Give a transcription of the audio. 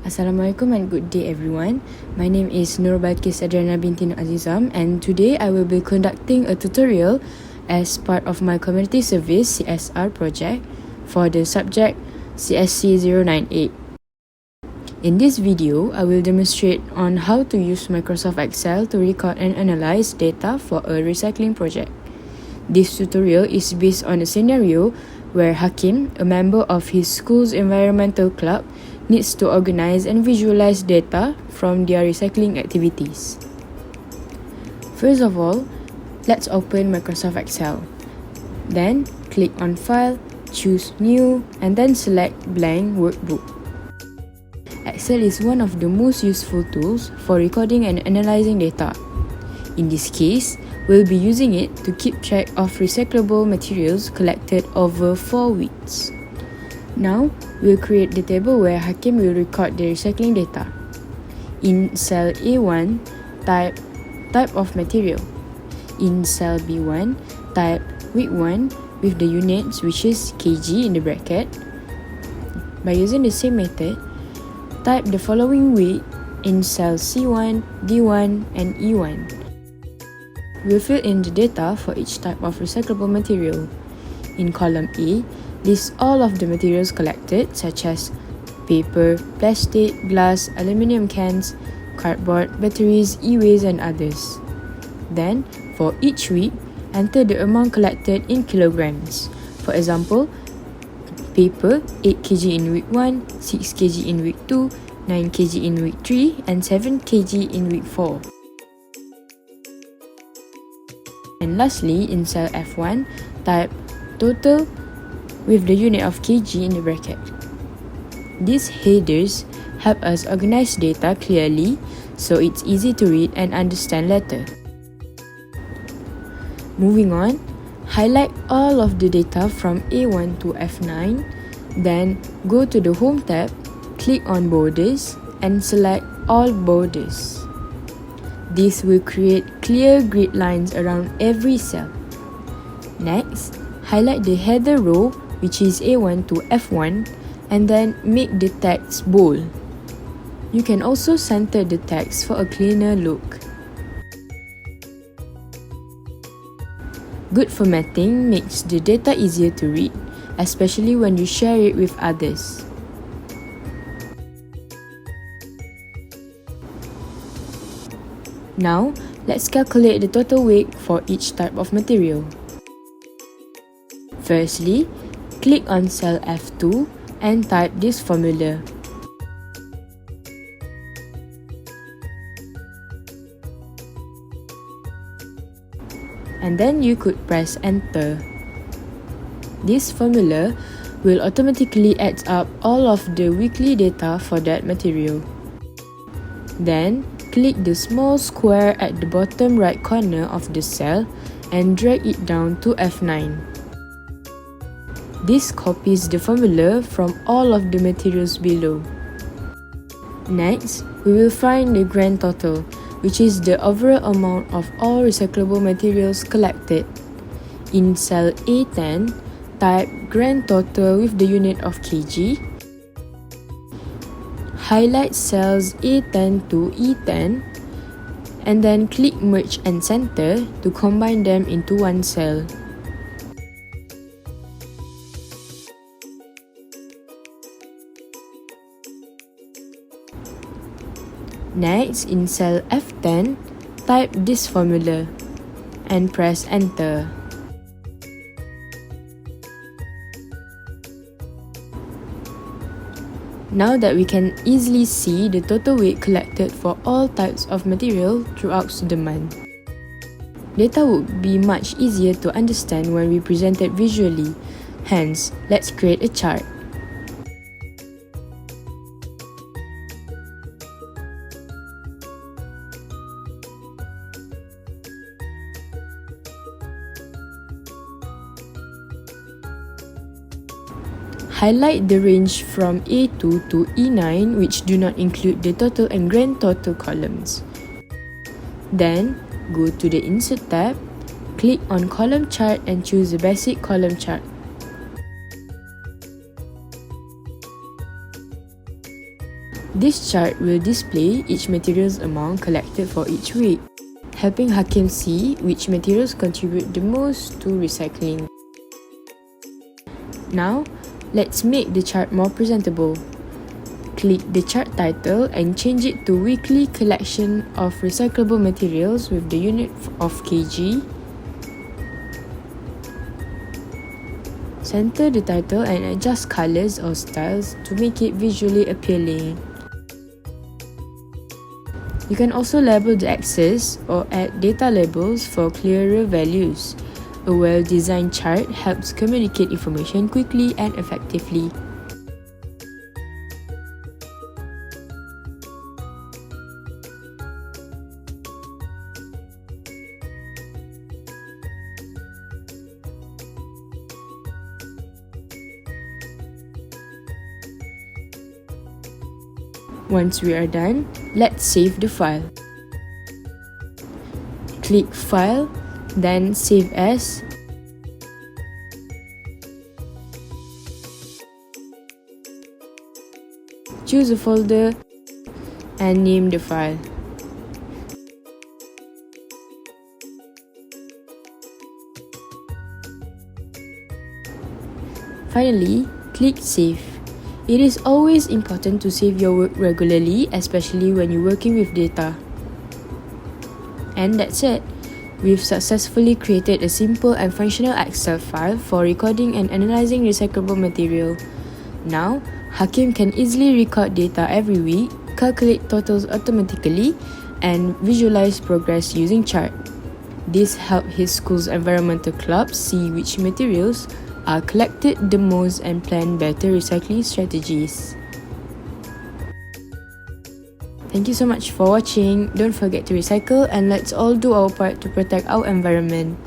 Assalamualaikum and good day everyone. My name is Nur Balkis Adriana binti Nur Azizam, and today I will be conducting a tutorial as part of my community service CSR project for the subject CSC098. In this video, I will demonstrate on how to use Microsoft Excel to record and analyze data for a recycling project. This tutorial is based on a scenario where Hakim, a member of his school's environmental club, needs to organize and visualize data from their recycling activities. First of all, let's open Microsoft Excel. Then, click on File, choose New, and then select Blank Workbook. Excel is one of the most useful tools for recording and analyzing data. In this case, we'll be using it to keep track of recyclable materials collected over 4 weeks. Now, we'll create the table where Hakim will record the recycling data. In cell A1, type type of material. In cell B1, type week 1 with the units which is kg in the bracket. By using the same method, type the following week in cell C1, D1 and E1. We'll fill in the data for each type of recyclable material. In column A, list all of the materials collected such as paper, plastic, glass, aluminium cans, cardboard, batteries, e-waste and others. Then, for each week, enter the amount collected in kilograms. For example, paper 8 kg in week 1, 6 kg in week 2, 9 kg in week 3 and 7 kg in week 4. And lastly, in cell F1, type total with the unit of kg in the bracket. These headers help us organize data clearly so it's easy to read and understand later. Moving on, highlight all of the data from A1 to F9, then go to the Home tab, click on Borders and select all borders. This will create clear grid lines around every cell. Next, highlight the header row which is A1 to F1 and then make the text bold. You can also center the text for a cleaner look. Good formatting makes the data easier to read, especially when you share it with others. Now, let's calculate the total weight for each type of material. Firstly, click on cell F2 and type this formula. And then you could press enter. This formula will automatically add up all of the weekly data for that material. Then, click the small square at the bottom right corner of the cell and drag it down to F9. This copies the formula from all of the materials below. Next, we will find the grand total, which is the overall amount of all recyclable materials collected. In cell A10, type grand total with the unit of kg. Highlight cells A10 to E10 and then click Merge and Center to combine them into one cell. Next, in cell F10, type this formula and press enter. Now that we can easily see the total weight collected for all types of material throughout the month, data would be much easier to understand when we present it visually. Hence, let's create a chart. Highlight the range from A2 to E9 which do not include the total and grand total columns. Then, go to the Insert tab, click on Column Chart and choose the basic column chart. This chart will display each material's amount collected for each week, helping Hakim see which materials contribute the most to recycling. Now, let's make the chart more presentable. Click the chart title and change it to Weekly Collection of Recyclable Materials with the unit of kg. Center the title and adjust colors or styles to make it visually appealing. You can also label the axes or add data labels for clearer values. A well-designed chart helps communicate information quickly and effectively. Once we are done, let's save the file. Click File, then Save As. Choose a folder and name the file. Finally, click Save. It is always important to save your work regularly, especially when you're working with data. And that's it. We've successfully created a simple and functional Excel file for recording and analyzing recyclable material. Now, Hakim can easily record data every week, calculate totals automatically, and visualize progress using chart. This helped his school's environmental club see which materials are collected the most and plan better recycling strategies. Thank you so much for watching. Don't forget to recycle and let's all do our part to protect our environment.